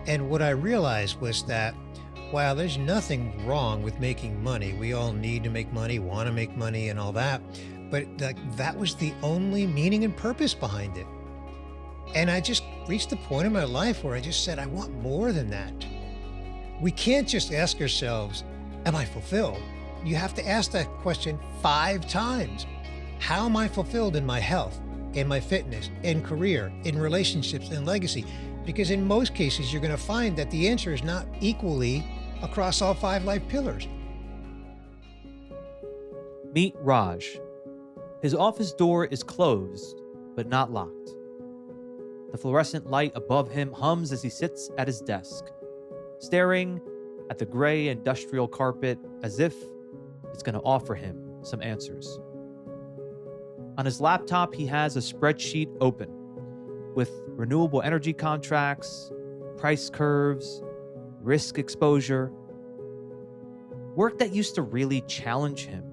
And what I realized was that while there's nothing wrong with making money, we all need to make money, want to make money, and all that. But that was the only meaning and purpose behind it. And I just reached a point in my life where I just said, I want more than that. We can't just ask ourselves, am I fulfilled? You have to ask that question 5 times. How am I fulfilled in my health, in my fitness, in career, in relationships, in legacy? Because in most cases, you're going to find that the answer is not equally across all 5 life pillars. Meet Raj. His office door is closed, but not locked. The fluorescent light above him hums as he sits at his desk, staring at the gray industrial carpet as if it's going to offer him some answers. On his laptop, he has a spreadsheet open with renewable energy contracts, price curves, risk exposure, work that used to really challenge him,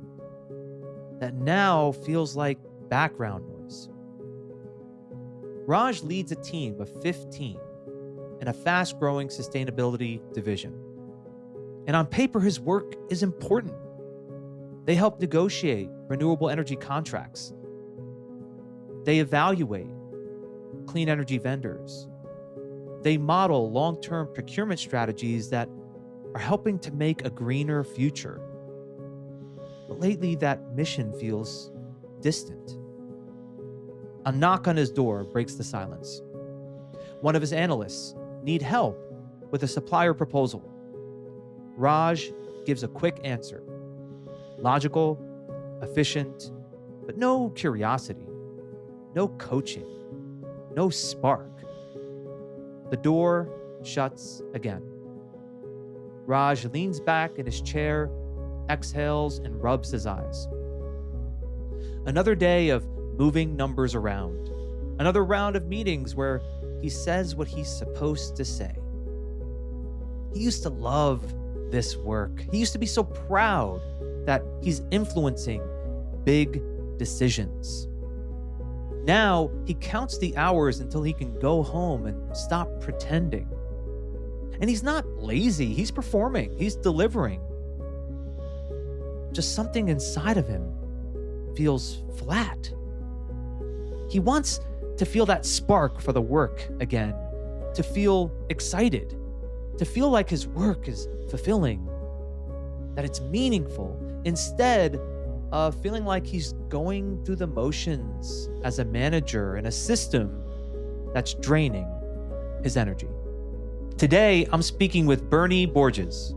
that now feels like background noise. Raj leads a team of 15 in a fast-growing sustainability division. And on paper, his work is important. They help negotiate renewable energy contracts. They evaluate clean energy vendors. They model long-term procurement strategies that are helping to make a greener future. But lately, that mission feels distant. A knock on his door breaks the silence. One of his analysts needs help with a supplier proposal. Raj gives a quick answer. Logical, efficient, but no curiosity, no coaching, no spark. The door shuts again. Raj leans back in his chair, exhales, and rubs his eyes. Another day of moving numbers around. Another round of meetings where he says what he's supposed to say. He used to love this work. He used to be so proud that he's influencing big decisions. Now he counts the hours until he can go home and stop pretending. And he's not lazy. He's performing. He's delivering. Just something inside of him feels flat. He wants to feel that spark for the work again, to feel excited, to feel like his work is fulfilling, that it's meaningful, instead of feeling like he's going through the motions as a manager in a system that's draining his energy. Today, I'm speaking with Bernie Borges,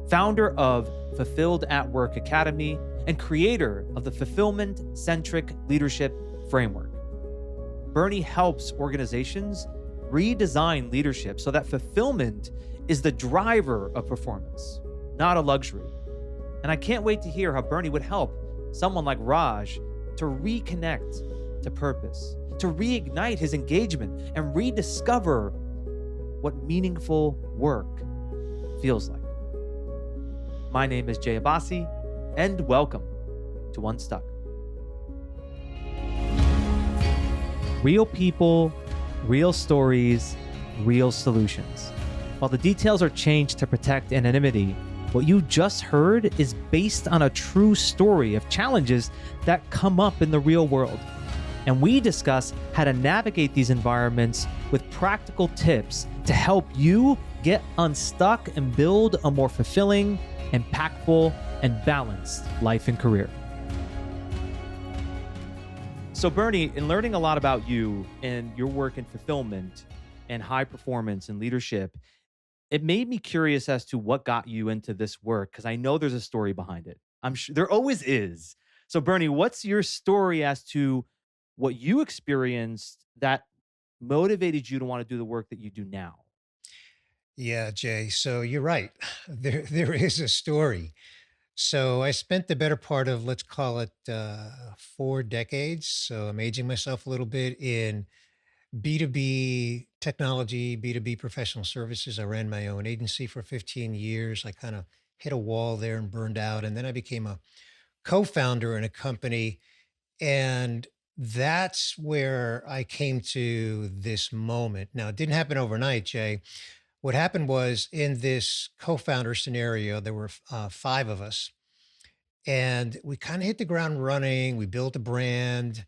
founder of Fulfilled at Work Academy and creator of the Fulfillment Centric Leadership Framework. Bernie helps organizations redesign leadership so that fulfillment is the driver of performance, not a luxury. And I can't wait to hear how Bernie would help someone like Raj to reconnect to purpose, to reignite his engagement and rediscover what meaningful work feels like. My name is Jay Abbasi, and welcome to Unstuck. Real people, real stories, real solutions. While the details are changed to protect anonymity, what you just heard is based on a true story of challenges that come up in the real world. And we discuss how to navigate these environments with practical tips to help you get unstuck and build a more fulfilling, impactful, and balanced life and career. So Bernie, in learning a lot about you and your work in fulfillment and high performance and leadership, it made me curious as to what got you into this work, because I know there's a story behind it. I'm sure there always is. So Bernie, what's your story as to what you experienced that motivated you to want to do the work that you do now? Yeah, Jay. So you're right. There is a story. So I spent the better part of, let's call it 4 decades. So I'm aging myself a little bit in B2B technology, B2B professional services. I ran my own agency for 15 years. I kind of hit a wall there and burned out. And then I became a co-founder in a company. And that's where I came to this moment. Now, it didn't happen overnight, Jay. What happened was in this co-founder scenario, there were five of us, and we kind of hit the ground running. We built a brand.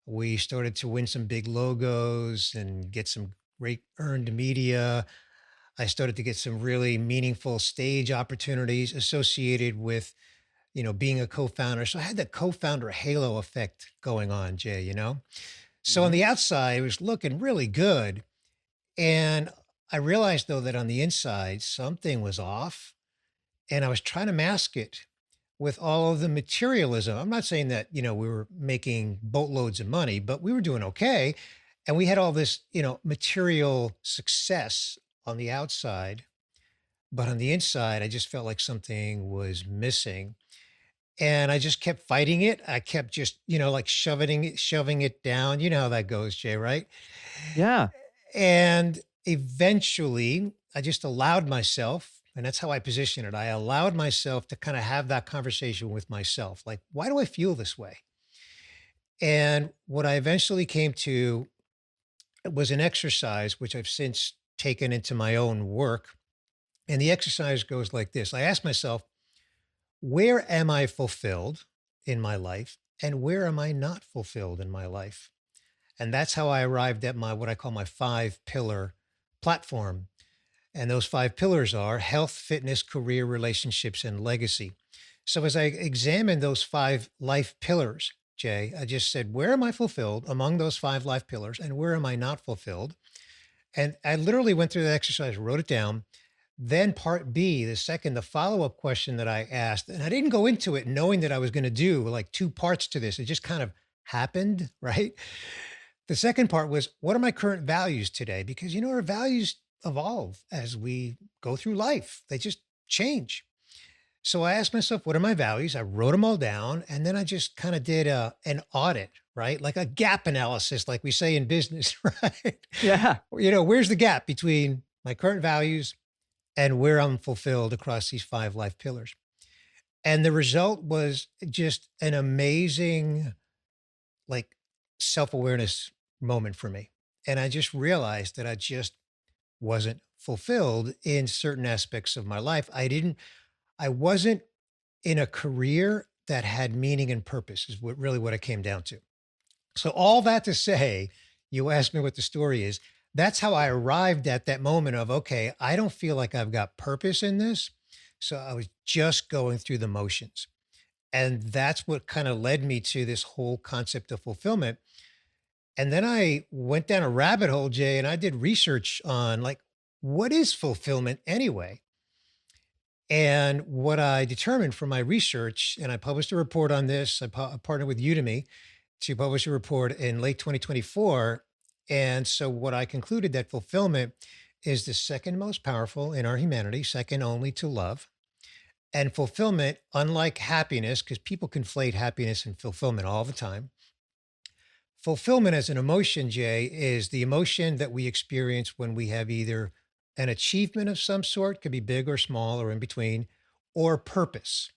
We started to win some big logos and get some great earned media. I started to get some really meaningful stage opportunities associated with, being a co-founder. So I had that co-founder halo effect going on, Jay, So on Hmm. the outside, it was looking really good. And I realized though that on the inside, something was off. And I was trying to mask it with all of the materialism. I'm not saying that, we were making boatloads of money, but we were doing okay. And we had all this, material success on the outside. But on the inside, I just felt like something was missing. And I just kept fighting it. I kept just, like shoving it down. You know how that goes, Jay, right? Yeah. And eventually, I just allowed myself, and that's how I position it. I allowed myself to kind of have that conversation with myself. Like, why do I feel this way? And what I eventually came to was an exercise, which I've since taken into my own work. And the exercise goes like this: I ask myself, where am I fulfilled in my life? And where am I not fulfilled in my life? And that's how I arrived at my what I call my 5 pillar platform. And those 5 pillars are health, fitness, career, relationships, and legacy. So as I examined those 5 life pillars, Jay, I just said, where am I fulfilled among those 5 life pillars and where am I not fulfilled? And I literally went through the exercise, wrote it down. Then part B, the follow-up question that I asked, and I didn't go into it knowing that I was going to do like 2 parts to this. It just kind of happened, right? The second part was, what are my current values today? Because our values evolve as we go through life. They just change. So I asked myself, what are my values? I wrote them all down, and then I just kind of did an audit, right? Like a gap analysis, like we say in business, right? Yeah. Where's the gap between my current values and where I'm fulfilled across these 5 life pillars? And the result was just an amazing, like, self-awareness moment for me. And I just realized that I just wasn't fulfilled in certain aspects of my life. I wasn't in a career that had meaning and purpose is what it came down to. So all that to say, you asked me what the story is. That's how I arrived at that moment of, okay, I don't feel like I've got purpose in this. So I was just going through the motions. And that's what kind of led me to this whole concept of fulfillment. And then I went down a rabbit hole, Jay, and I did research on, like, what is fulfillment anyway? And what I determined from my research, and I published a report on this, I partnered with Udemy to publish a report in late 2024. And so what I concluded that fulfillment is the second most powerful in our humanity, second only to love. And fulfillment, unlike happiness, because people conflate happiness and fulfillment all the time. Fulfillment as an emotion, Jay, is the emotion that we experience when we have either an achievement of some sort, could be big or small or in between, or purpose.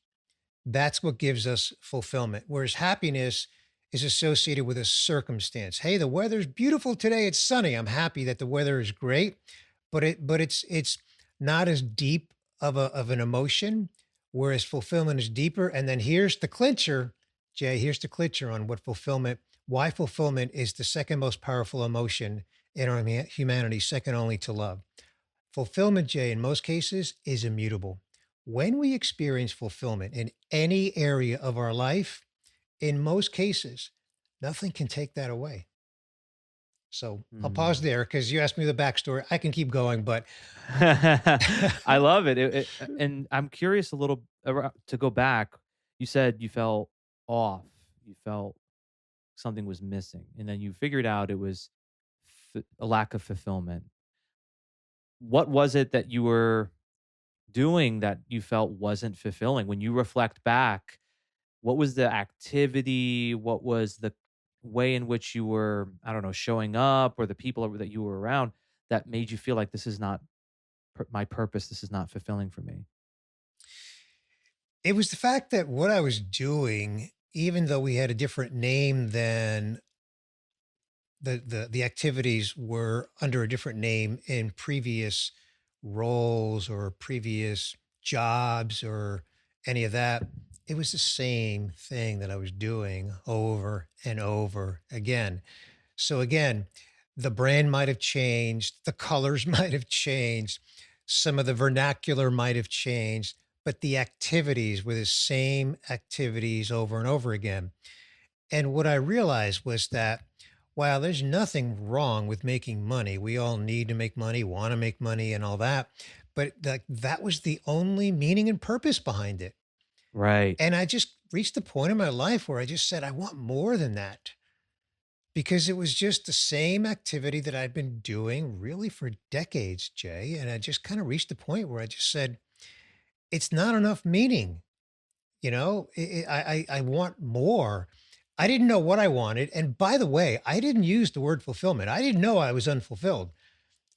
That's what gives us fulfillment. Whereas happiness is associated with a circumstance. Hey, the weather's beautiful today. It's sunny. I'm happy that the weather is great, but it's not as deep of an emotion. Whereas fulfillment is deeper. And then here's the clincher, Jay. Here's the clincher on why fulfillment is the second most powerful emotion in our humanity, second only to love. Fulfillment, Jay, in most cases is immutable. When we experience fulfillment in any area of our life, in most cases, nothing can take that away. So I'll pause Hmm. there because you asked me the backstory. I can keep going, but I love it. And I'm curious a little to go back. You said you felt off. You felt something was missing, and then you figured out it was a lack of fulfillment. What was it that you were doing that you felt wasn't fulfilling? When you reflect back, what was the activity? What was the way in which you were, I don't know, showing up, or the people that you were around that made you feel like this is not my purpose? This is not fulfilling for me. it was the fact that what I was doing, even though we had a different name than the activities were under a different name in previous roles or previous jobs or any of that. It was the same thing that I was doing over and over again. So again, the brand might have changed, the colors might have changed, some of the vernacular might have changed, but the activities were the same activities over and over again. And what I realized was that while there's nothing wrong with making money, we all need to make money, want to make money, and all that. But that was the only meaning and purpose behind it. Right. And I just reached the point in my life where I just said, I want more than that because it was just the same activity that I'd been doing really for decades, Jay. And I just kind of reached the point where I just said, it's not enough meaning. I want more. I didn't know what I wanted. And by the way, I didn't use the word fulfillment. I didn't know I was unfulfilled.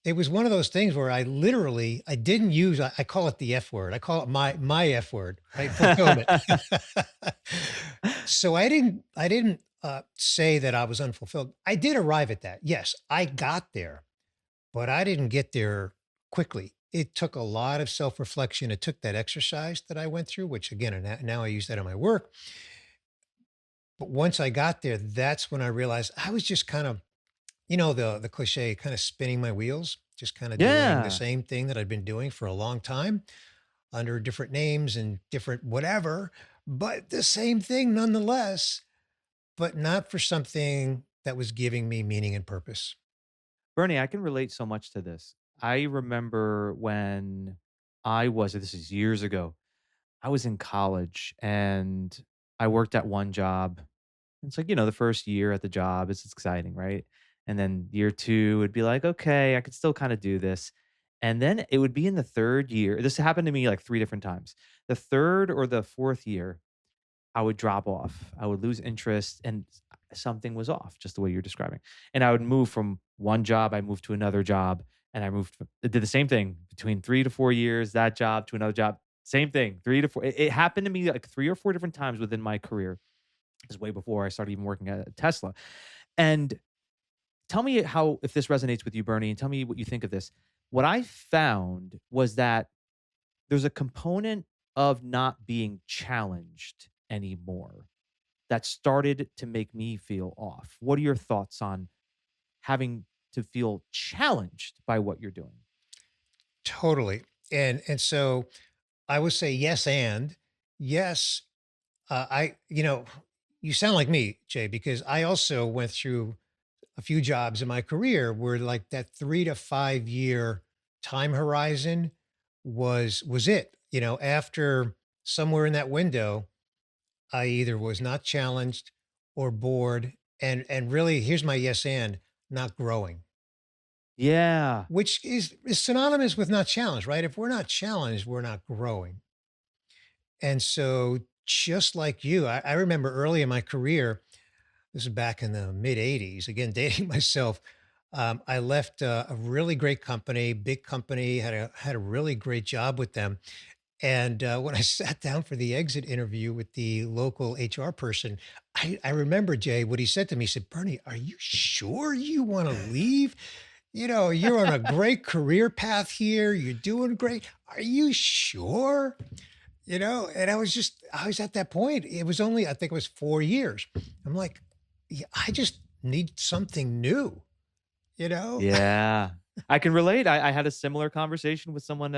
It was one of those things where I didn't use, I call it the F word. I call it my F word, right? Fulfillment. So I didn't say that I was unfulfilled. I did arrive at that. Yes, I got there, but I didn't get there quickly. It took a lot of self-reflection. It took that exercise that I went through, which again, and now I use that in my work. But once I got there, that's when I realized I was just kind of, the cliche, kind of spinning my wheels, just kind of doing the Yeah. same thing that I'd been doing for a long time under different names and different whatever, but the same thing nonetheless, but not for something that was giving me meaning and purpose. Bernie, I can relate so much to this. I remember when this is years ago, I was in college and I worked at one job. It's like, the first year at the job is exciting, right? And then year two would be like, okay, I could still kind of do this. And then it would be in the third year. This happened to me like three different times. The third or the fourth year, I would drop off. I would lose interest and something was off, just the way you're describing. And I would move from one job, I moved to another job, and I did the same thing between 3 to 4 years, that job to another job, same thing, 3 to 4. It happened to me like 3 or 4 different times within my career. This is way before I started even working at Tesla. And tell me how if this resonates with you, Bernie, and tell me what you think of this. What I found was that there's a component of not being challenged anymore that started to make me feel off. What are your thoughts on having to feel challenged by what you're doing? Totally. And so I would say yes, and yes, you sound like me, Jay, because I also went through a few jobs in my career where like that 3 to 5 year time horizon was it. After somewhere in that window, I either was not challenged or bored. And really, here's my yes and not growing, Yeah. which is synonymous with not challenged, right? If we're not challenged, we're not growing. And so just like you, I remember early in my career, this is back in the mid 80s, again, dating myself. I left a really great company, big company, had a really great job with them. And when I sat down for the exit interview with the local HR person, I remember, Jay, what he said to me. He said, Bernie, are you sure you want to leave? You're on a great career path here. You're doing great. Are you sure? And I was at that point. It was only, I think it was 4 years. I'm like, yeah, I just need something new, you know? Yeah. I can relate. I had a similar conversation with someone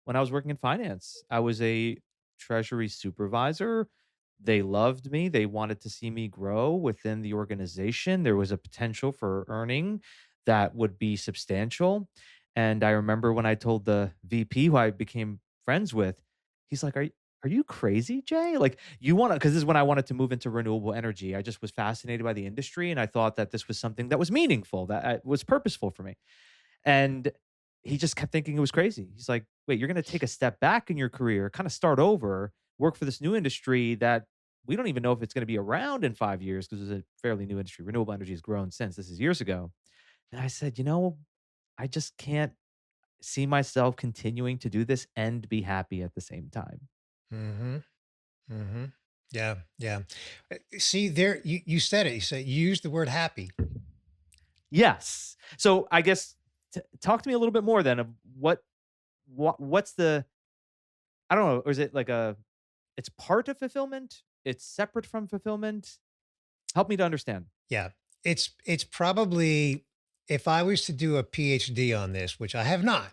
when I was working in finance. I was a treasury supervisor. They loved me. They wanted to see me grow within the organization. There was a potential for earning that would be substantial. And I remember when I told the VP who I became friends with, he's like, are you crazy, Jay? Like you want to, because this is when I wanted to move into renewable energy. I just was fascinated by the industry and I thought that this was something that was meaningful, that was purposeful for me. And he just kept thinking it was crazy. He's like, wait, you're going to take a step back in your career, kind of start over, work for this new industry that we don't even know if it's going to be around in 5 years because it's a fairly new industry. Renewable energy has grown since this is years ago. And I said, I just can't see myself continuing to do this and be happy at the same time. Hmm. Hmm. Yeah. Yeah. See there, you said it. You used the word happy. Yes. So I guess talk to me a little bit more then of what. what's the, I don't know, or is it like it's part of fulfillment? It's separate from fulfillment? Help me to understand. Yeah. It's probably, if I was to do a PhD on this, which I have not,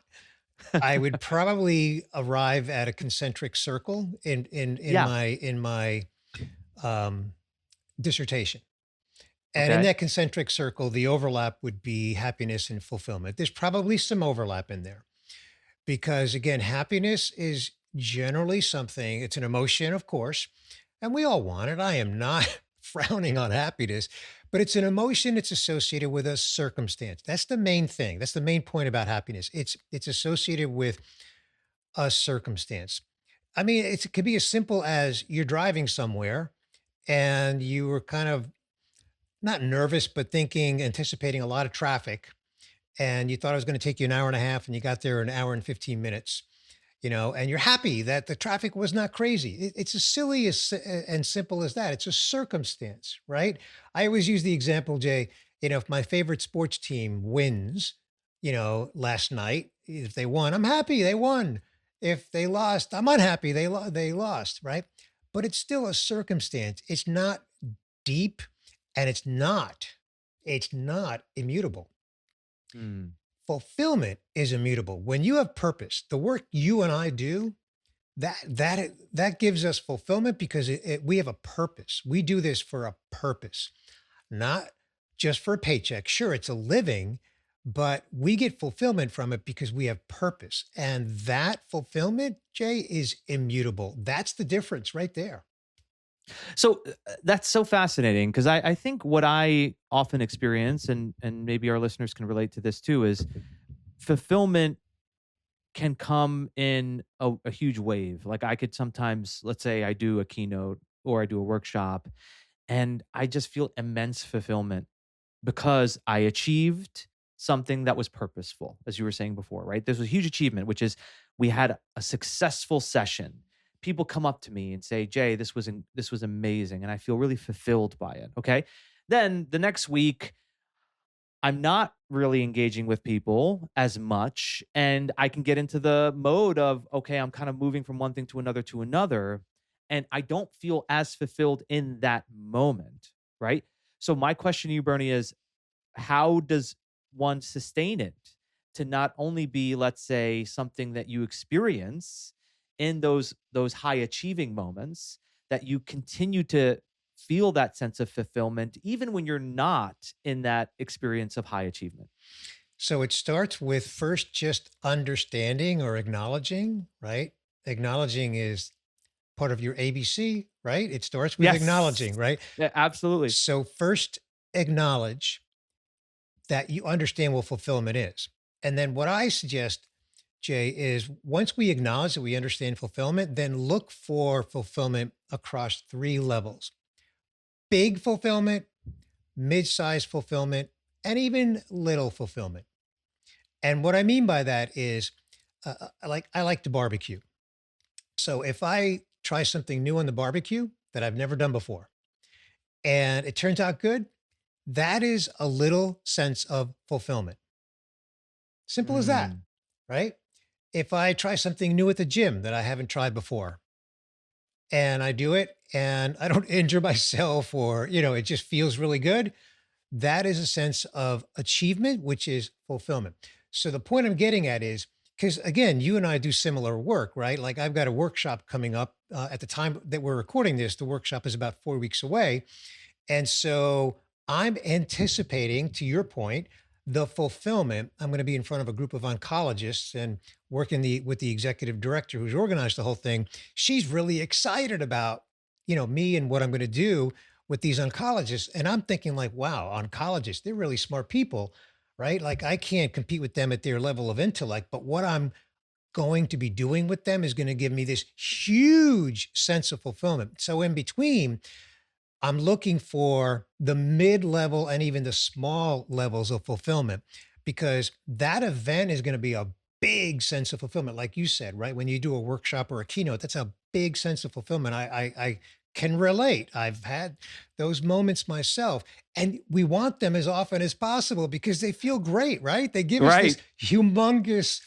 I would probably arrive at a concentric circle Yeah. in my um, dissertation. And in Okay. that concentric circle, the overlap would be happiness and fulfillment. There's probably some overlap in there because, again, happiness is generally something, it's an emotion, of course, and we all want it. I am not frowning on happiness, but it's an emotion. It's associated with a circumstance. That's the main thing. That's the main point about happiness. It's associated with a circumstance. I mean, it could be as simple as you're driving somewhere and you were kind of not nervous, but thinking, anticipating a lot of traffic. And you thought it was going to take you an hour and a half, and you got there an hour and 15 minutes, and you're happy that the traffic was not crazy. It's as silly and simple as that. It's a circumstance, right? I always use the example, Jay, if my favorite sports team wins, last night, if they won, I'm happy they won. If they lost, I'm unhappy they lost, right? But it's still a circumstance. It's not deep, and it's not immutable. Hmm. Fulfillment is immutable. When you have purpose, the work you and I do, that gives us fulfillment because we have a purpose. We do this for a purpose, not just for a paycheck. Sure, it's a living, but we get fulfillment from it because we have purpose. And that fulfillment, Jay, is immutable. That's the difference right there. So that's so fascinating because I think what I often experience, and maybe our listeners can relate to this too, is fulfillment can come in a huge wave. Like I could sometimes, let's say I do a keynote or I do a workshop, and I just feel immense fulfillment because I achieved something that was purposeful, as you were saying before, right? There's a huge achievement, which is we had a successful session. People come up to me and say, "Jay, this was amazing," and I feel really fulfilled by it. Okay, then the next week, I'm not really engaging with people as much, and I can get into the mode of, okay, I'm kind of moving from one thing to another, and I don't feel as fulfilled in that moment, right? So my question to you, Bernie, is how does one sustain it to not only be, let's say, something that you experience in those high achieving moments, that you continue to feel that sense of fulfillment even when you're not in that experience of high achievement? So it starts with first just understanding or acknowledging, right? Acknowledging is part of your ABC, right? It starts with Yes. acknowledging, right? Yeah, absolutely. So first acknowledge that you understand what fulfillment is. And then what I suggest, Jay, is once we acknowledge that we understand fulfillment, then look for fulfillment across three levels: big fulfillment, mid-sized fulfillment, and even little fulfillment. And what I mean by that is, I like to barbecue. So if I try something new on the barbecue that I've never done before, and it turns out good, that is a little sense of fulfillment. Simple as that, Mm. right? If I try something new at the gym that I haven't tried before and I do it and I don't injure myself, or, it just feels really good, that is a sense of achievement, which is fulfillment. So the point I'm getting at is, because again, you and I do similar work, right? Like I've got a workshop coming up at the time that we're recording this. The workshop is about 4 weeks away. And so I'm anticipating, to your point, the fulfillment. I'm going to be in front of a group of oncologists and working with the executive director who's organized the whole thing. She's really excited about, me and what I'm going to do with these oncologists. And I'm thinking like, wow, oncologists, they're really smart people, right? Like I can't compete with them at their level of intellect, but what I'm going to be doing with them is going to give me this huge sense of fulfillment. So in between, I'm looking for the mid level and even the small levels of fulfillment, because that event is going to be a big sense of fulfillment. Like you said, right? When you do a workshop or a keynote, that's a big sense of fulfillment. I can relate. I've had those moments myself, and we want them as often as possible because they feel great, right? They give us this Right. humongous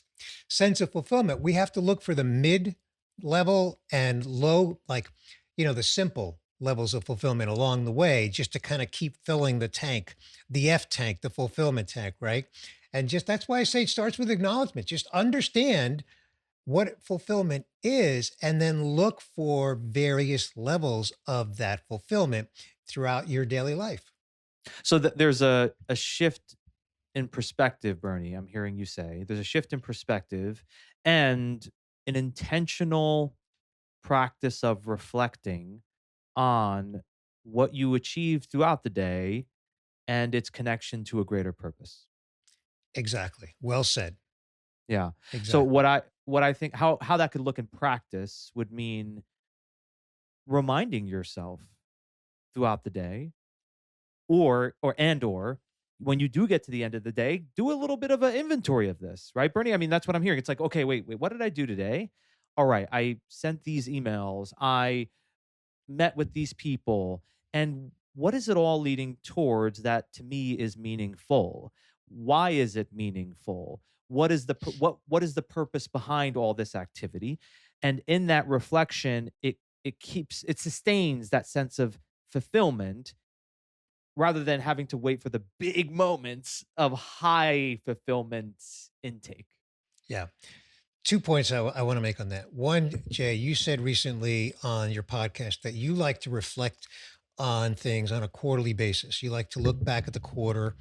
sense of fulfillment, we have to look for the mid level and low, like, the simple levels of fulfillment along the way, just to kind of keep filling the tank, the F tank, the fulfillment tank, right? And just that's why I say it starts with acknowledgement. Just understand what fulfillment is and then look for various levels of that fulfillment throughout your daily life. So there's a shift in perspective, Bernie. I'm hearing you say there's a shift in perspective and an intentional practice of reflecting on what you achieved throughout the day and its connection to a greater purpose. Exactly. Well said. Yeah. So Exactly. what I think how that could look in practice would mean reminding yourself throughout the day, or when you do get to the end of the day, do a little bit of an inventory of this, right, Bernie? I mean, that's what I'm hearing. It's like, okay, wait, what did I do today? All right, I sent these emails, I met with these people, and what is it all leading towards that to me is meaningful? Why is it meaningful? What is the purpose behind all this activity? And in that reflection, it sustains that sense of fulfillment rather than having to wait for the big moments of high fulfillment intake. Yeah. 2 points I want to make on that. One, Jay, you said recently on your podcast that you like to reflect on things on a quarterly basis. You like to look back at the quarter.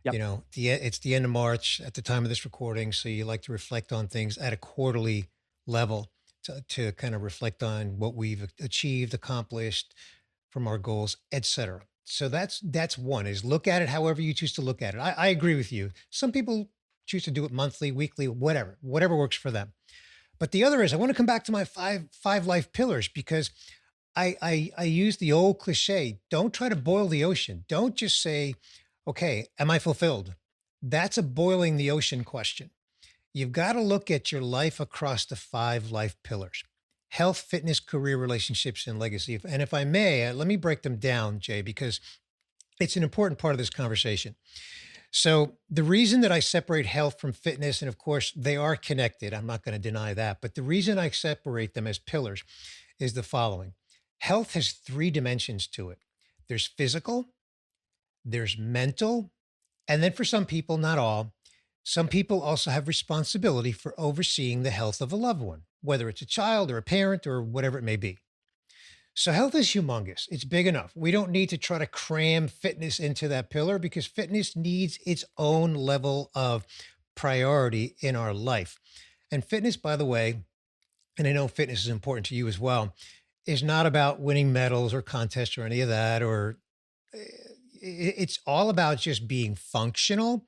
Yep. It's the end of March at the time of this recording, so you like to reflect on things at a quarterly level to kind of reflect on what we've achieved, accomplished from our goals, etc. So that's one, is look at it however you choose to look at it. I agree with you. Some people choose to do it monthly, weekly, whatever works for them. But the other is I want to come back to my five life pillars, because I use the old cliche, don't try to boil the ocean. Don't just say, okay, am I fulfilled? That's a boiling the ocean question. You've got to look at your life across the five life pillars: health, fitness, career, relationships, and legacy. And if I may, let me break them down, Jay, because it's an important part of this conversation. So, the reason that I separate health from fitness, and of course, they are connected, I'm not going to deny that, but the reason I separate them as pillars is the following: health has three dimensions to it: there's physical, there's mental, and then for some people, not all, some people also have responsibility for overseeing the health of a loved one, whether it's a child or a parent or whatever it may be. So health is humongous. It's big enough. We don't need to try to cram fitness into that pillar, because fitness needs its own level of priority in our life. And fitness, by the way, and I know fitness is important to you as well, is not about winning medals or contests or any of that, or it's all about just being functional,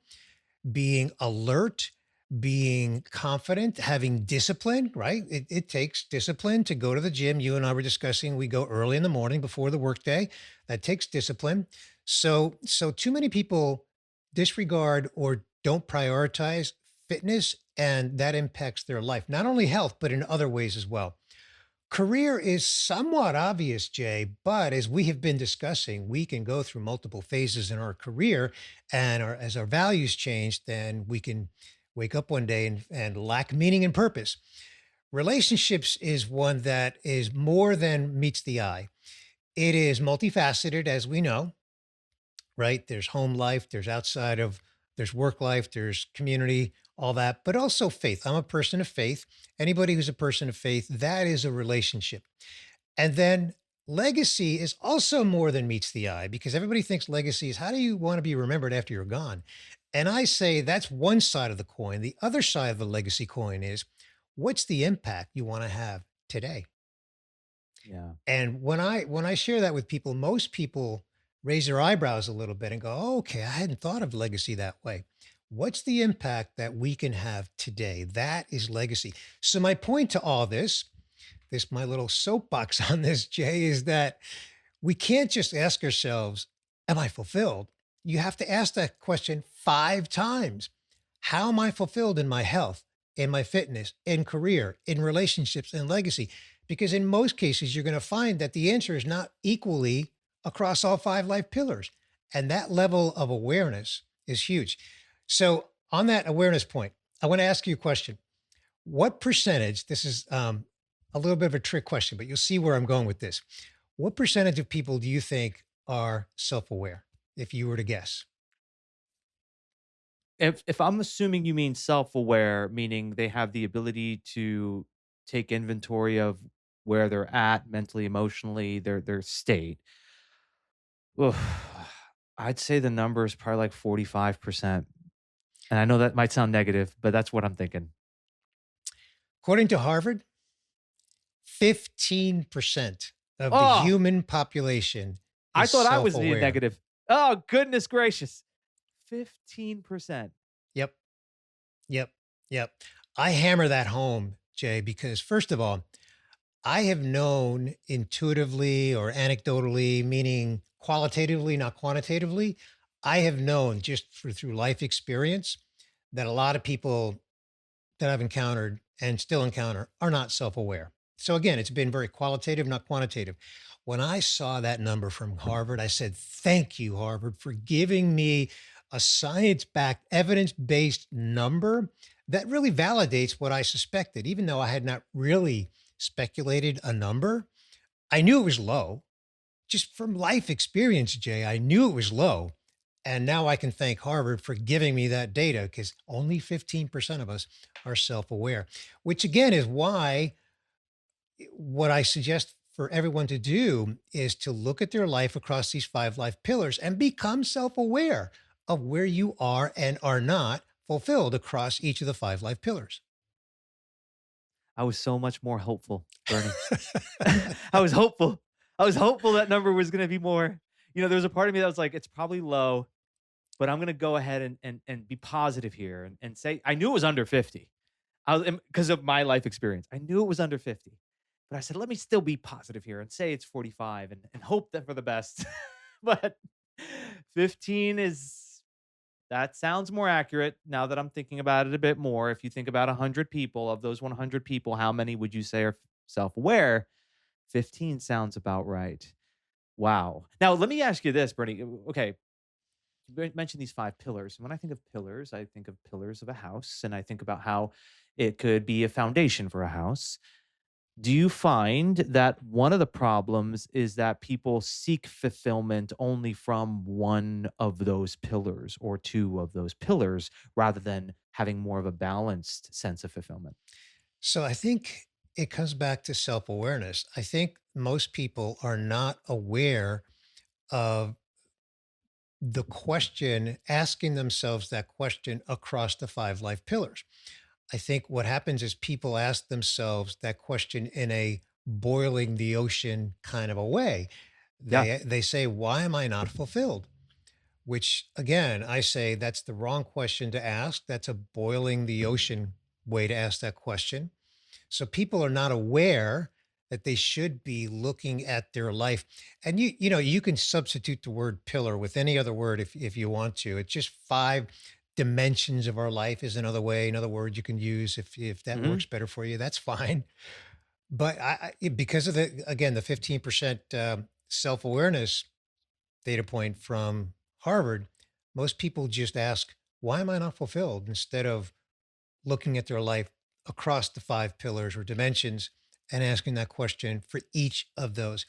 being alert, being confident, having discipline, right? It takes discipline to go to the gym. You and I were discussing, we go early in the morning before the workday. That takes discipline. So too many people disregard or don't prioritize fitness, and that impacts their life, not only health, but in other ways as well. Career is somewhat obvious, Jay, but as we have been discussing, we can go through multiple phases in our career, and as our values change, then we can wake up one day and lack meaning and purpose. Relationships is one that is more than meets the eye. It is multifaceted, as we know, right? There's home life, there's work life, there's community, all that, but also faith. I'm a person of faith. Anybody who's a person of faith, that is a relationship. And then legacy is also more than meets the eye, because everybody thinks legacy is how do you want to be remembered after you're gone? And I say that's one side of the coin. The other side of the legacy coin is, what's the impact you want to have today? Yeah. And when I share that with people, most people raise their eyebrows a little bit and go, oh, okay, I hadn't thought of legacy that way. What's the impact that we can have today? That is legacy. So my point to all this my little soapbox on this, Jay, is that we can't just ask ourselves, am I fulfilled? You have to ask that question 5 times. How am I fulfilled in my health, in my fitness, in career, in relationships, and legacy? Because in most cases, you're going to find that the answer is not equally across all five life pillars. And that level of awareness is huge. So, on that awareness point, I want to ask you a question. What percentage, this is a little bit of a trick question, but you'll see where I'm going with this. What percentage of people do you think are self aware, if you were to guess? If I'm assuming you mean self-aware, meaning they have the ability to take inventory of where they're at mentally, emotionally, their state. Oof, I'd say the number is probably like 45%. And I know that might sound negative, but that's what I'm thinking. According to Harvard, 15% of the Oh, human population I is thought I self was being aware. negative. Oh, goodness gracious. 15%. Yep. Yep. Yep. I hammer that home, Jay, because first of all, I have known intuitively or anecdotally, meaning qualitatively, not quantitatively, I have known just through life experience that a lot of people that I've encountered and still encounter are not self aware. So again, it's been very qualitative, not quantitative. When I saw that number from Harvard, I said, thank you, Harvard, for giving me a science backed, evidence based number that really validates what I suspected, even though I had not really speculated a number. I knew it was low just from life experience, Jay. I knew it was low. And now I can thank Harvard for giving me that data because only 15% of us are self aware, which again is why what I suggest for everyone to do is to look at their life across these five life pillars and become self aware of where you are and are not fulfilled across each of the five life pillars. I was so much more hopeful, Bernie. I was hopeful. I was hopeful that number was gonna be more. There was a part of me that was like, it's probably low, but I'm gonna go ahead and be positive here and say I knew it was under 50. I was because of my life experience. I knew it was under 50. But I said, let me still be positive here and say it's 45 and hope that for the best. But 15 is that sounds more accurate now that I'm thinking about it a bit more. If you think about 100 people, of those 100 people, how many would you say are self-aware? 15 sounds about right. Wow. Now, let me ask you this, Bernie. Okay, you mentioned these five pillars. When I think of pillars, I think of pillars of a house, and I think about how it could be a foundation for a house. Do you find that one of the problems is that people seek fulfillment only from one of those pillars or two of those pillars rather than having more of a balanced sense of fulfillment? So I think it comes back to self awareness. I think most people are not aware of the question, asking themselves that question across the five life pillars. I think what happens is people ask themselves that question in a boiling the ocean kind of a way. Yeah. They say, "Why am I not fulfilled?" Which again, I say that's the wrong question to ask. That's a boiling the ocean way to ask that question. So people are not aware that they should be looking at their life. And you can substitute the word pillar with any other word if you want to. It's just five dimensions of our life is another way, another word you can use if that Hmm. works better for you. That's fine. But because of the again the 15% self awareness data point from Harvard, most people just ask, "Why am I not fulfilled?" instead of looking at their life across the five pillars or dimensions and asking that question for each of those.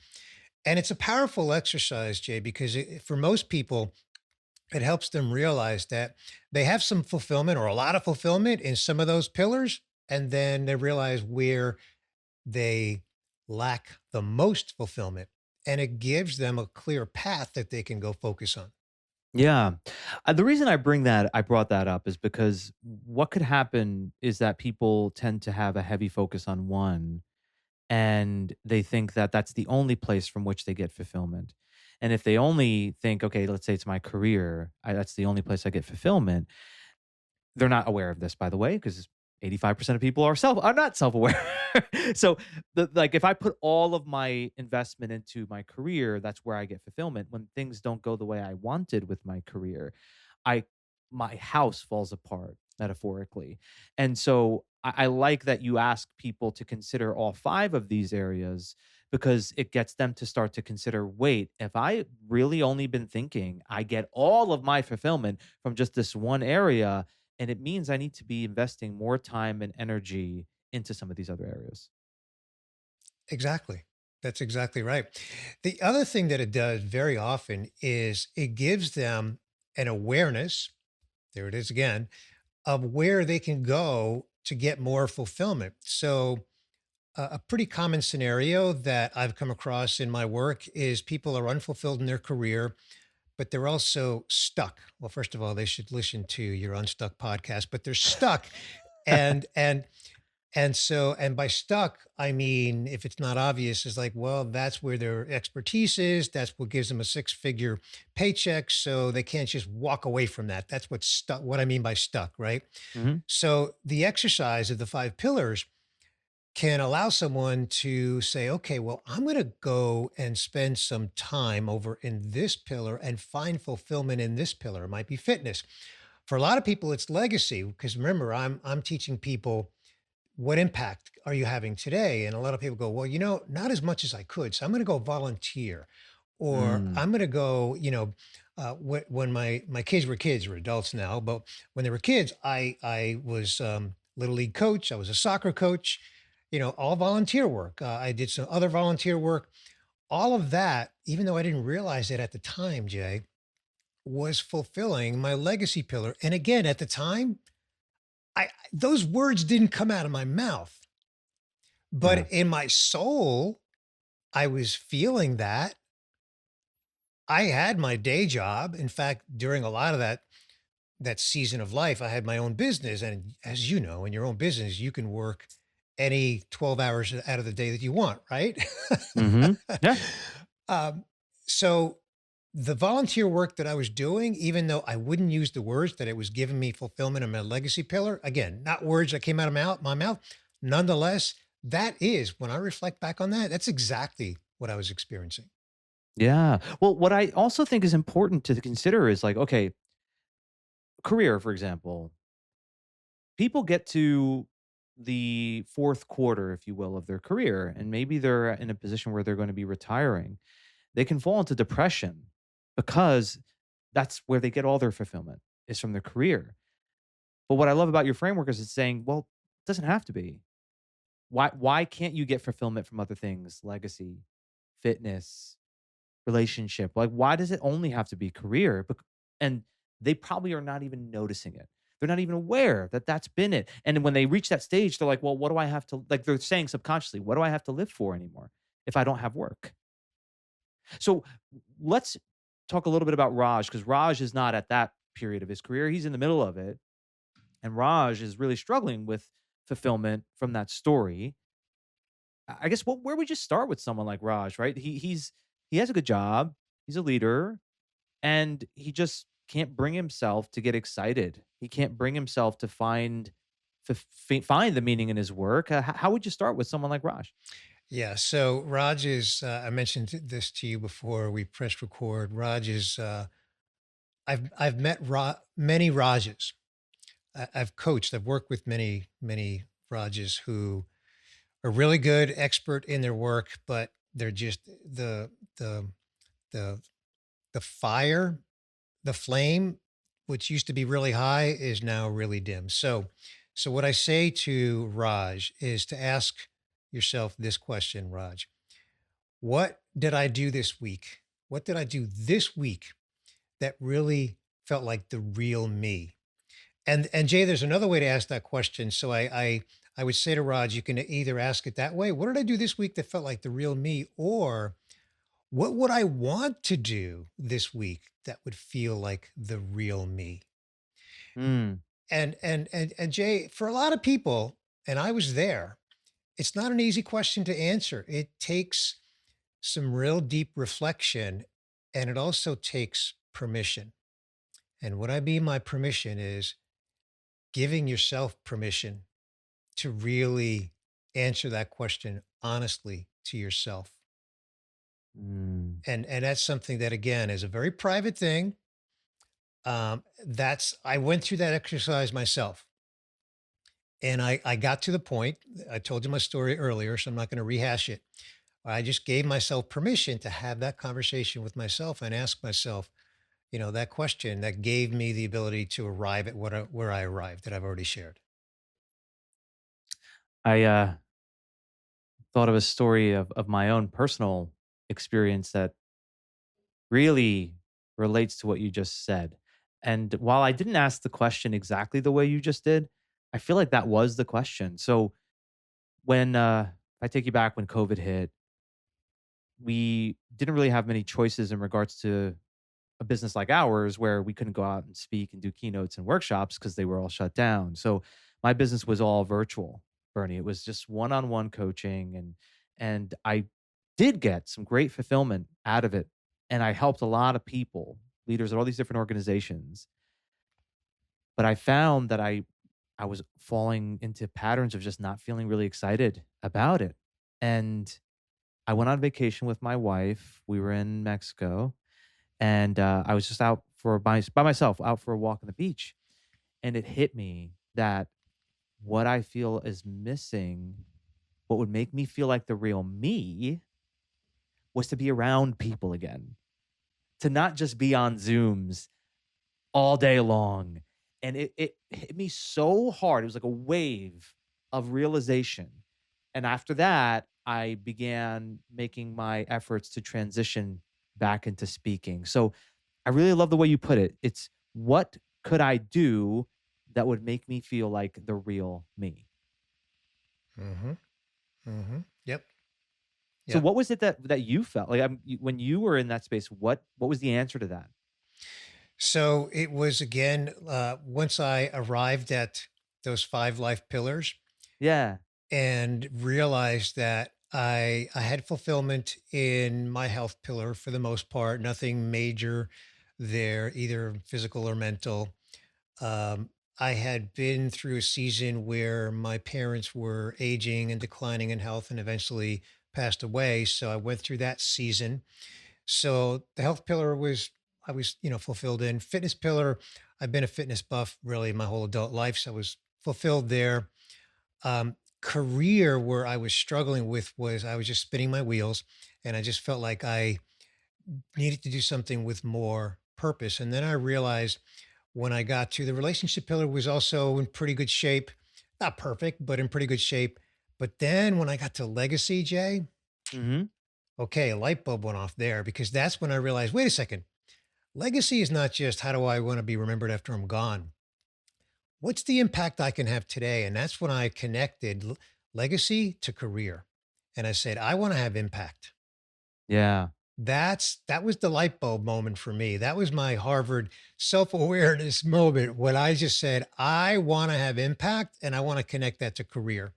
And it's a powerful exercise, Jay, because for most people, it helps them realize that they have some fulfillment or a lot of fulfillment in some of those pillars. And then they realize where they lack the most fulfillment. And it gives them a clear path that they can go focus on. Yeah. The reason I brought that up is because what could happen is that people tend to have a heavy focus on one and they think that that's the only place from which they get fulfillment. And if they only think, okay, let's say it's my career, that's the only place I get fulfillment. They're not aware of this, by the way, because 85% of people are not self-aware. So like if I put all of my investment into my career, that's where I get fulfillment. When things don't go the way I wanted with my career, I my house falls apart metaphorically. And so I like that you ask people to consider all five of these areas because it gets them to start to consider, wait, if I really only been thinking I get all of my fulfillment from just this one area, And it means I need to be investing more time and energy into some of these other areas. Exactly. That's exactly right. The other thing that it does very often is it gives them an awareness, there it is again, of where they can go to get more fulfillment. So, a pretty common scenario that I've come across in my work is people are unfulfilled in their career, but they're also stuck. Well, first of all, they should listen to your Unstuck podcast, but they're stuck. And and by stuck, I mean, if it's not obvious, it's like, well, that's where their expertise is. That's what gives them a six-figure paycheck. So they can't just walk away from that. That's what's stuck. What I mean by stuck, right? Hmm. So the exercise of the five pillars can allow someone to say, okay, well, I'm going to go and spend some time over in this pillar and find fulfillment in this pillar. It might be fitness. For a lot of people, it's legacy because remember, I'm teaching people what impact are you having today? And a lot of people go, well, not as much as I could. So I'm going to go volunteer, or Mm. I'm going to go, when my kids were kids, or adults now, but when they were kids, I was little league coach. I was a soccer coach, all volunteer work. I did some other volunteer work. All of that, even though I didn't realize it at the time, Jay, was fulfilling my legacy pillar. And again, at the time, those words didn't come out of my mouth. Yeah. But in my soul, I was feeling that. I had my day job. In fact, during a lot of that season of life, I had my own business. And as you know, in your own business, you can work any 12 hours out of the day that you want, right? Hmm. Yeah. um, so the volunteer work that I was doing, even though I wouldn't use the words that it was giving me fulfillment in my legacy pillar, again, not words that came out of my mouth. Nonetheless, that is when I reflect back on that, that's exactly what I was experiencing. Yeah. Well, what I also think is important to consider is like, okay, career, for example, people get to the fourth quarter, if you will, of their career, and maybe they're in a position where they're going to be retiring. They can fall into depression because that's where they get all their fulfillment is from their career. But what I love about your framework is it's saying, well, it doesn't have to be. Why can't you get fulfillment from other things, legacy, fitness, relationship? Like, why does it only have to be career? And they probably are not even noticing it. They're not even aware that that's been it. And when they reach that stage, they're like, well, what do I have to, like, they're saying subconsciously, what do I have to live for anymore if I don't have work? So let's talk a little bit about Raj, because Raj is not at that period of his career. He's in the middle of it. And Raj is really struggling with fulfillment from that story. I guess where would you start with someone like Raj, right? He has a good job, he's a leader, and he just can't bring himself to get excited. He can't bring himself to find the meaning in his work. How would you start with someone like Raj? Yeah. So Raj is, I mentioned this to you before we pressed record. Raj is, I've met many Rajas. I've coached, I've worked with many Rajas who are really good, expert in their work, but they're just the, the, the fire, the flame, which used to be really high is now really dim. So what I say to Raj is to ask yourself this question, Raj. What did I do this week? What did I do this week that really felt like the real me? And Jay, there's another way to ask that question. So I would say to Raj, you can either ask it that way. What did I do this week that felt like the real me? Or what would I want to do this week that would feel like the real me? Mm, And Jay, for a lot of people, and I was there, it's not an easy question to answer. It takes some real deep reflection, and it also takes permission. And what I mean by permission is giving yourself permission to really answer that question honestly to yourself. mm, And that's something that again is a very private thing. That's I went through that exercise myself. And I got to the point, I told you my story earlier, so I'm not going to rehash it. I just gave myself permission to have that conversation with myself and ask myself, that question that gave me the ability to arrive at where I arrived that I've already shared. I thought of a story of my own personal experience that really relates to what you just said. And while I didn't ask the question exactly the way you just did, I feel like that was the question. So when if I take you back when COVID hit, we didn't really have many choices in regards to a business like ours where we couldn't go out and speak and do keynotes and workshops because they were all shut down. So my business was all virtual, Bernie. It was just one-on-one coaching, and I did get some great fulfillment out of it. And I helped a lot of people, leaders at all these different organizations. But I found that I was falling into patterns of just not feeling really excited about it. And I went on vacation with my wife. We were in Mexico, and I was just out by myself, out for a walk on the beach, and it hit me that what I feel is missing, what would make me feel like the real me, was to be around people again, to not just be on Zooms all day long. And it hit me so hard. It was like a wave of realization. And after that, I began making my efforts to transition back into speaking. So I really love the way you put it. It's what could I do that would make me feel like the real me? Mm-hmm. Mm-hmm. Yep. So Yep. what was it that you felt like when you were in that space? What was the answer to that? So it was again, once I arrived at those five life pillars Yeah. and realized that I had fulfillment in my health pillar for the most part, nothing major there, either physical or mental. Um, I had been through a season where my parents were aging and declining in health and eventually passed away. So I went through that season. So the health pillar was, I was, fulfilled in. Fitness pillar, I've been a fitness buff really my whole adult life. So I was fulfilled there. Career where I was struggling with was I was just spinning my wheels and I just felt like I needed to do something with more purpose. And then I realized when I got to the relationship pillar was also in pretty good shape, not perfect, but in pretty good shape. But then when I got to legacy, Jay, Hmm. okay, a light bulb went off there because that's when I realized, wait a second, legacy is not just how do I want to be remembered after I'm gone. What's the impact I can have today? And that's when I connected legacy to career. And I said, I want to have impact. Yeah. That was the light bulb moment for me. That was my Harvard self-awareness moment when I just said, I want to have impact and I want to connect that to career.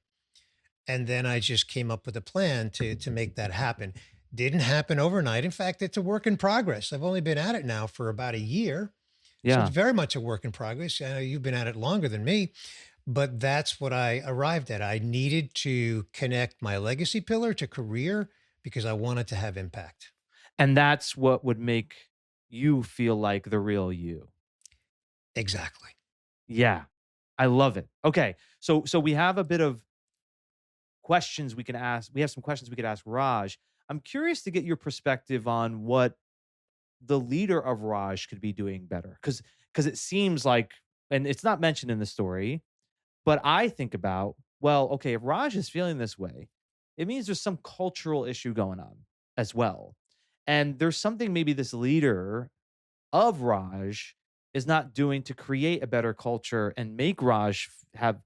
And then I just came up with a plan to make that happen. Didn't happen overnight. In fact, it's a work in progress. I've only been at it now for about a year. So it's Yeah. very much a work in progress. I know you've been at it longer than me, but that's what I arrived at. I needed to connect my legacy pillar to career because I wanted to have impact. And that's what would make you feel like the real you. Exactly. Yeah. I love it. Okay. So we have a bit of questions we can ask. We have some questions we could ask Raj. I'm curious to get your perspective on what the leader of Raj could be doing better. Cuz it seems like, and it's not mentioned in the story, but I think about, well, okay, if Raj is feeling this way, it means there's some cultural issue going on as well. And there's something maybe this leader of Raj is not doing to create a better culture and make Raj have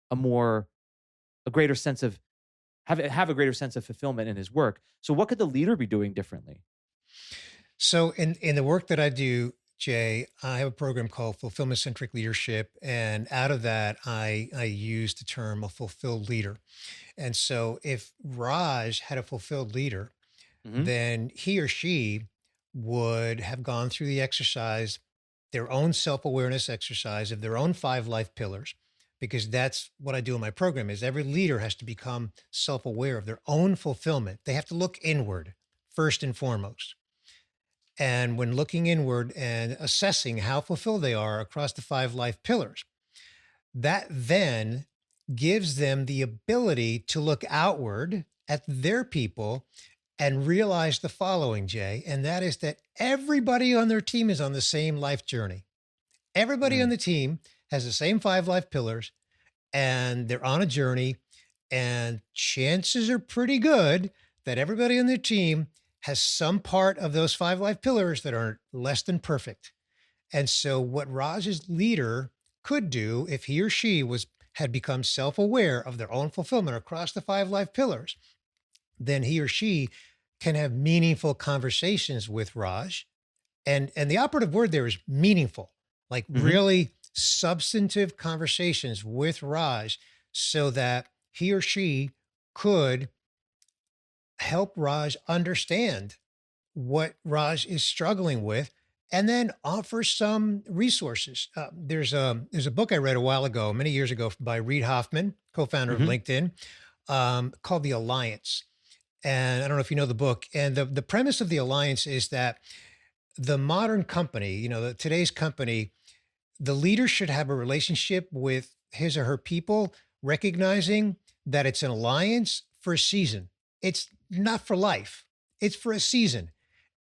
a more a greater sense of have a greater sense of fulfillment in his work. So what could the leader be doing differently? So in the work that I do, Jay, I have a program called Fulfillment Centric Leadership, and out of that, I use the term a fulfilled leader. And so, if Raj had a fulfilled leader, Mhm. then he or she would have gone through the exercise, their own self awareness exercise of their own five life pillars, because that's what I do in my program. Is every leader has to become self aware of their own fulfillment. They have to look inward first and foremost. And when looking inward and assessing how fulfilled they are across the five life pillars, that then gives them the ability to look outward at their people and realize the following, Jay, and that is that everybody on their team is on the same life journey. Everybody on Mm, the team has the same 5 life pillars, and they're on a journey, and chances are pretty good that everybody on their team has some part of those 5 life pillars that are less than perfect. And so what Raj's leader could do if he or she was had become self-aware of their own fulfillment across the 5 life pillars, then he or she can have meaningful conversations with Raj. And the operative word there is meaningful, like mhm. really substantive conversations with Raj so that he or she could help Raj understand what Raj is struggling with, and then offer some resources. There's a book I read a while ago, many years ago, by Reid Hoffman, co-founder of Mhm. LinkedIn, called The Alliance. And I don't know if you know the book. And the premise of The Alliance is that the modern company, today's company, the leader should have a relationship with his or her people, recognizing that it's an alliance for a season. It's not for life. It's for a season.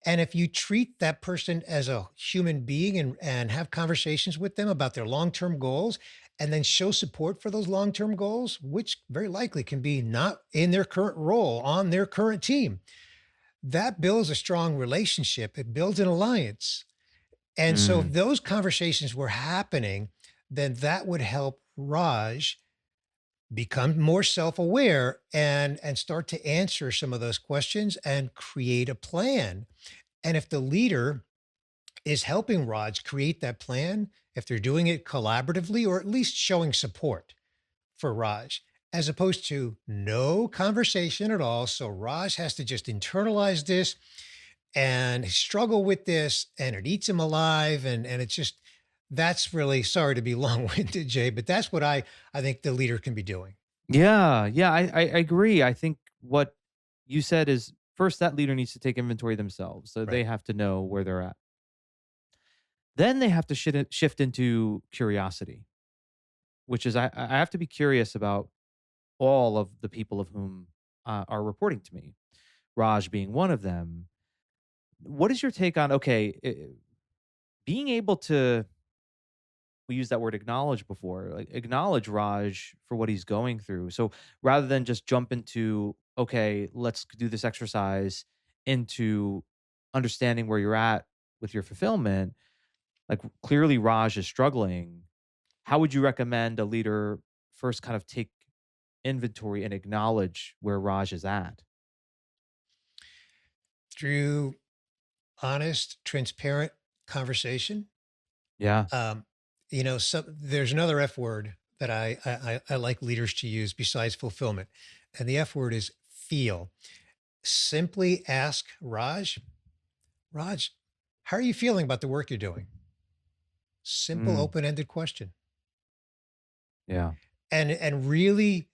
And if you treat that person as a human being and have conversations with them about their long-term goals, and then show support for those long-term goals, which very likely can be not in their current role on their current team, that builds a strong relationship. It builds an alliance. And so if Mm, those conversations were happening, then that would help Raj become more self-aware and start to answer some of those questions and create a plan. And if the leader is helping Raj create that plan, if they're doing it collaboratively or at least showing support for Raj, as opposed to no conversation at all. So Raj has to just internalize this and struggle with this, and it eats him alive. And it's just, that's really, sorry to be long-winded, Jay, but that's what I think the leader can be doing. yeah, yeah, I agree. I think what you said is first that leader needs to take inventory themselves. So they Right. have to know where they're at. Then they have to shift into curiosity, which is I have to be curious about all of the people of whom are reporting to me, Raj being one of them. What is your take on, okay, being able to, we used that word acknowledge before, like acknowledge Raj for what he's going through. So rather than just jump into, okay, let's do this exercise into understanding where you're at with your fulfillment, like clearly Raj is struggling. How would you recommend a leader first kind of take inventory and acknowledge where Raj is at? Through honest, transparent conversation. Yeah. Um, so there's another F word that I like leaders to use besides fulfillment. And the F word is feel. Simply ask Raj, how are you feeling about the work you're doing? Simple, Mm, open-ended question. yeah. And really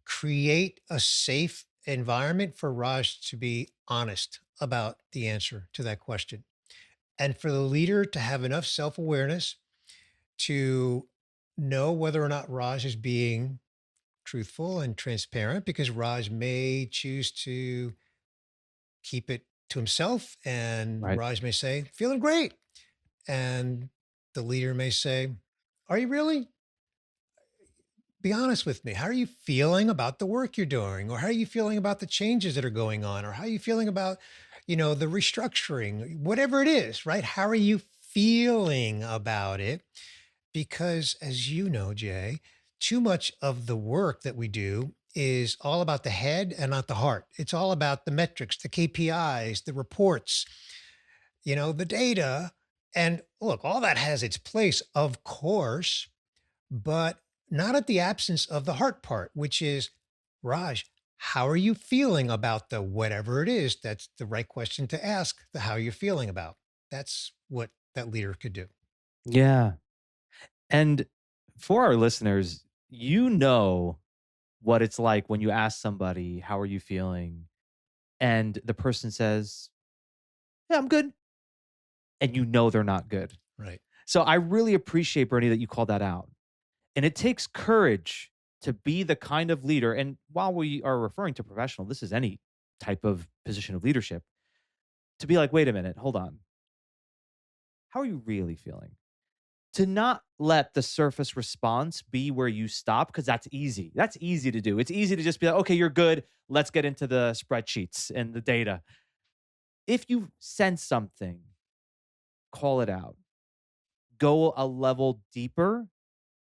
create a safe environment for Raj to be honest about the answer to that question. And for the leader to have enough self-awareness to know whether or not Raj is being truthful and transparent, because Raj may choose to keep it to himself, and Right. Raj may say, feeling great. And the leader may say, are you really? Be honest with me. How are you feeling about the work you're doing? Or how are you feeling about the changes that are going on? Or how are you feeling about, the restructuring, whatever it is, right? How are you feeling about it? Because as you know, Jay, too much of the work that we do is all about the head and not the heart. It's all about the metrics, the KPIs, the reports, the data. And look, all that has its place, of course, but not at the absence of the heart part, which is, Raj, how are you feeling about the whatever it is? That's the right question to ask, the how you're feeling about. That's what that leader could do. Yeah. And for our listeners, you know what it's like when you ask somebody, how are you feeling? And the person says, yeah, I'm good. And you know they're not good. Right. So I really appreciate, Bernie, that you called that out. And it takes courage to be the kind of leader. And while we are referring to professional, this is any type of position of leadership, to be like, wait a minute, hold on. How are you really feeling? To not let the surface response be where you stop, because that's easy. That's easy to do. It's easy to just be like, okay, you're good. Let's get into the spreadsheets and the data. If you sense something, call it out. Go a level deeper,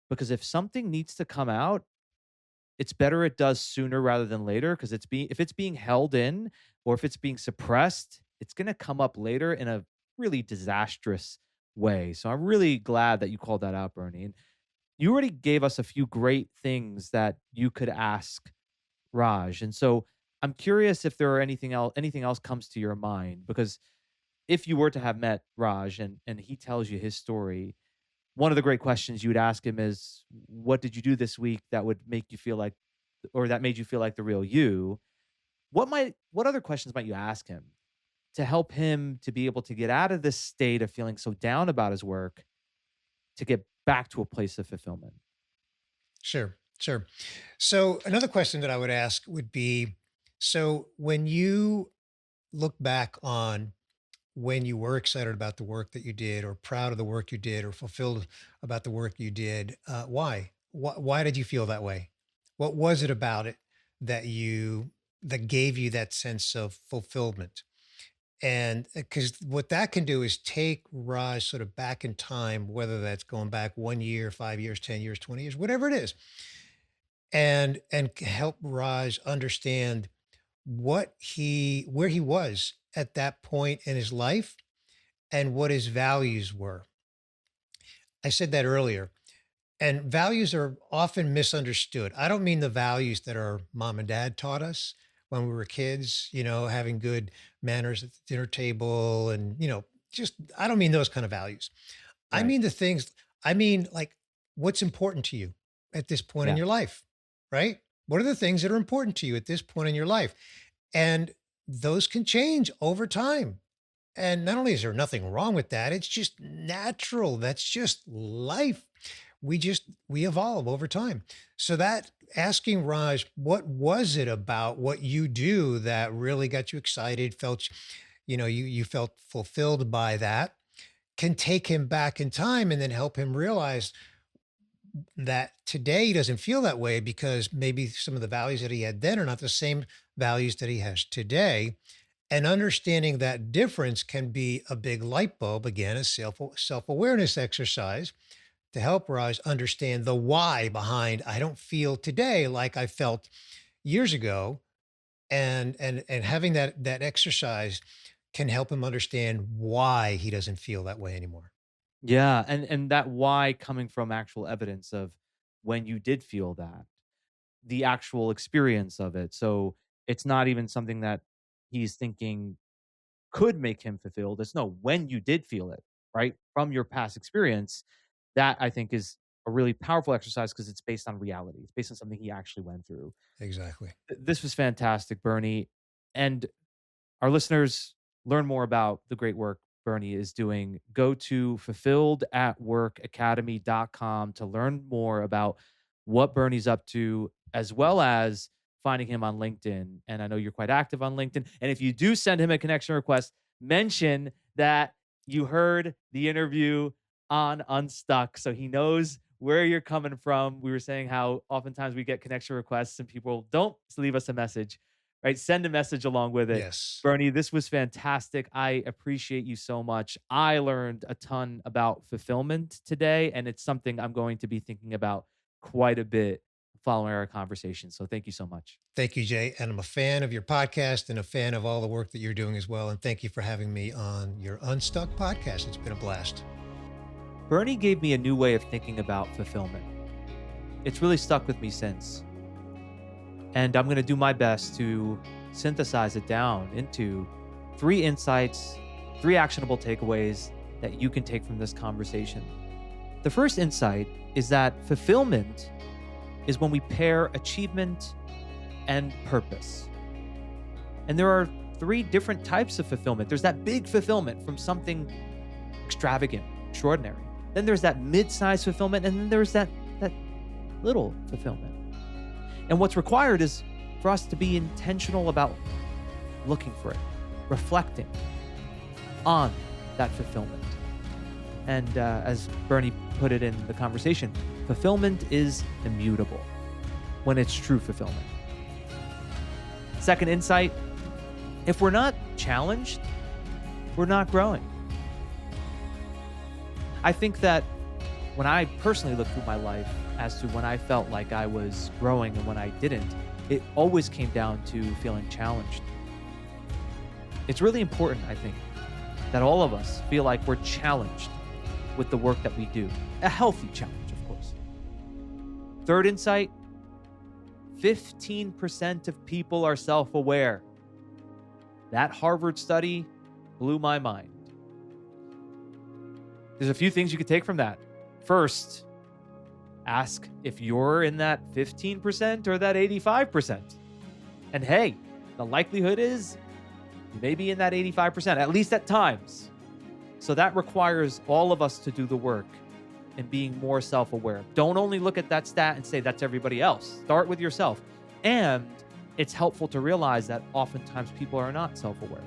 because if something needs to come out, it's better it does sooner rather than later, because if it's being held in or if it's being suppressed, it's going to come up later in a really disastrous way. So I'm really glad that you called that out, Bernie. And you already gave us a few great things that you could ask Raj. And so I'm curious if there are anything else comes to your mind, because if you were to have met Raj and he tells you his story, one of the great questions you would ask him is, what did you do this week that would make you feel like, or that made you feel like the real you? What other questions might you ask him to help him to be able to get out of this state of feeling so down about his work, to get back to a place of fulfillment? Sure, sure. So another question that I would ask would be, so when you look back on when you were excited about the work that you did, or proud of the work you did, or fulfilled about the work you did, why? Why did you feel that way? What was it about it that gave you that sense of fulfillment? And because what that can do is take Raj sort of back in time, whether that's going back 1 year, 5 years, 10 years, 20 years, whatever it is, and help Raj understand where he was at that point in his life and what his values were. I said that earlier. And values are often misunderstood. I don't mean the values that our mom and dad taught us when we were kids, having good manners at the dinner table and, just, I don't mean those kind of values. I Right. mean I mean, like, what's important to you at this point in Yeah. your life, right? What are the things that are important to you at this point in your life? And those can change over time. And not only is there nothing wrong with that, it's just natural. That's just life. We evolve over time. So that asking Raj, what was it about what you do that really got you excited, you felt fulfilled by that, can take him back in time and then help him realize that today he doesn't feel that way because maybe some of the values that he had then are not the same values that he has today. And understanding that difference can be a big light bulb, again, a self-awareness exercise to help Raj understand the why behind I don't feel today like I felt years ago. And having that exercise can help him understand why he doesn't feel that way anymore. Yeah. And that why coming from actual evidence of when you did feel that, the actual experience of it. So it's not even something that he's thinking could make him fulfilled. It's no, when you did feel it, right? From your past experience, that I think is a really powerful exercise, because it's based on reality. It's based on something he actually went through. Exactly. This was fantastic, Bernie. And our listeners, learn more about the great work Bernie is doing. Go to fulfilledatworkacademy.com to learn more about what Bernie's up to, as well as finding him on LinkedIn. And I know you're quite active on LinkedIn. And if you do send him a connection request, mention that you heard the interview on Unstuck, so he knows where you're coming from. We were saying how oftentimes we get connection requests and people don't leave us a message, right? Send a message along with it. Yes. Bernie, this was fantastic. I appreciate you so much. I learned a ton about fulfillment today, and it's something I'm going to be thinking about quite a bit following our conversation. So thank you so much. Thank you, Jay. And I'm a fan of your podcast and a fan of all the work that you're doing as well. And thank you for having me on your Unstuck podcast. It's been a blast. Bernie gave me a new way of thinking about fulfillment. It's really stuck with me since. And I'm going to do my best to synthesize it down into 3 insights, 3 actionable takeaways that you can take from this conversation. The first insight is that fulfillment is when we pair achievement and purpose. And there are 3 different types of fulfillment. There's that big fulfillment from something extravagant, extraordinary. Then there's that mid-sized fulfillment, and then there's that little fulfillment. And what's required is for us to be intentional about looking for it, reflecting on that fulfillment. And as Bernie put it in the conversation, fulfillment is immutable when it's true fulfillment. Second insight, if we're not challenged, we're not growing. I think that when I personally look through my life as to when I felt like I was growing and when I didn't, it always came down to feeling challenged. It's really important, I think, that all of us feel like we're challenged with the work that we do. A healthy challenge, of course. Third insight, 15% of people are self-aware. That Harvard study blew my mind. There's a few things you could take from that. First, ask if you're in that 15% or that 85%. And hey, the likelihood is you may be in that 85%, at least at times. So that requires all of us to do the work in being more self-aware. Don't only look at that stat and say that's everybody else. Start with yourself. And it's helpful to realize that oftentimes people are not self-aware.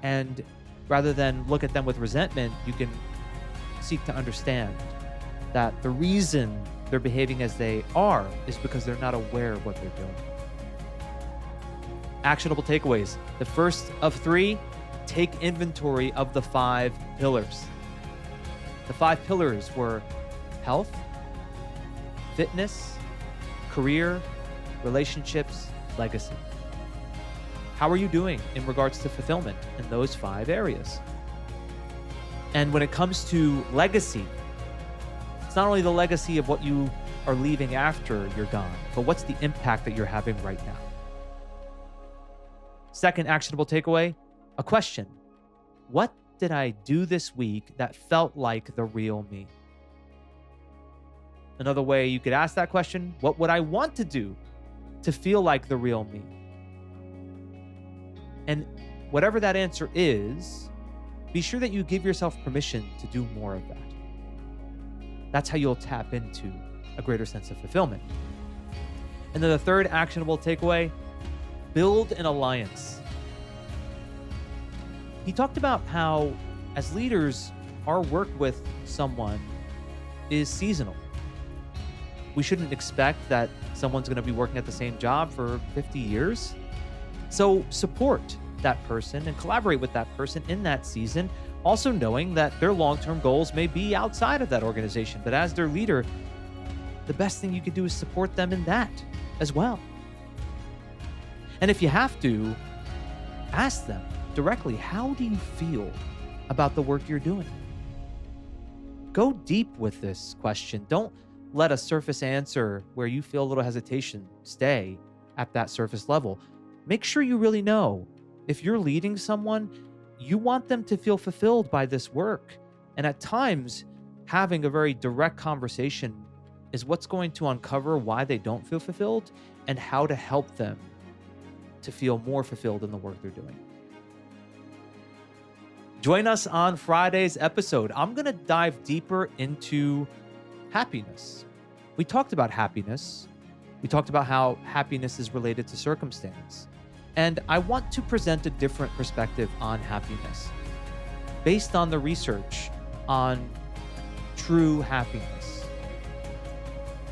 And rather than look at them with resentment, you can seek to understand that the reason they're behaving as they are is because they're not aware of what they're doing. Actionable takeaways. The first of 3, take inventory of the 5 pillars. The 5 pillars were health, fitness, career, relationships, legacy. How are you doing in regards to fulfillment in those 5 areas? And when it comes to legacy, it's not only the legacy of what you are leaving after you're gone, but what's the impact that you're having right now? Second actionable takeaway, a question. What did I do this week that felt like the real me? Another way you could ask that question, what would I want to do to feel like the real me? And whatever that answer is, be sure that you give yourself permission to do more of that. That's how you'll tap into a greater sense of fulfillment. And then the third actionable takeaway, build an alliance. He talked about how, as leaders, our work with someone is seasonal. We shouldn't expect that someone's going to be working at the same job for 50 years. So support that person and collaborate with that person in that season, also knowing that their long-term goals may be outside of that organization. But as their leader, the best thing you could do is support them in that as well. And if you have to, ask them directly, how do you feel about the work you're doing? Go deep with this question. Don't let a surface answer where you feel a little hesitation stay at that surface level. Make sure you really know. If you're leading someone, you want them to feel fulfilled by this work. And at times, having a very direct conversation is what's going to uncover why they don't feel fulfilled and how to help them to feel more fulfilled in the work they're doing. Join us on Friday's episode. I'm going to dive deeper into happiness. We talked about happiness. We talked about how happiness is related to circumstance. And I want to present a different perspective on happiness based on the research on true happiness,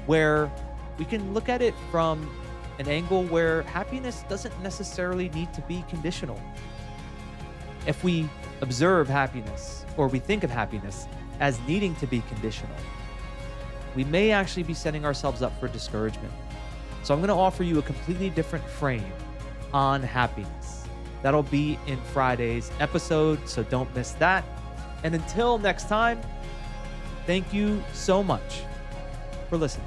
where we can look at it from an angle where happiness doesn't necessarily need to be conditional. If we observe happiness, or we think of happiness as needing to be conditional, we may actually be setting ourselves up for discouragement. So I'm going to offer you a completely different frame on happiness. That'll be in Friday's episode, so don't miss that. And until next time, thank you so much for listening.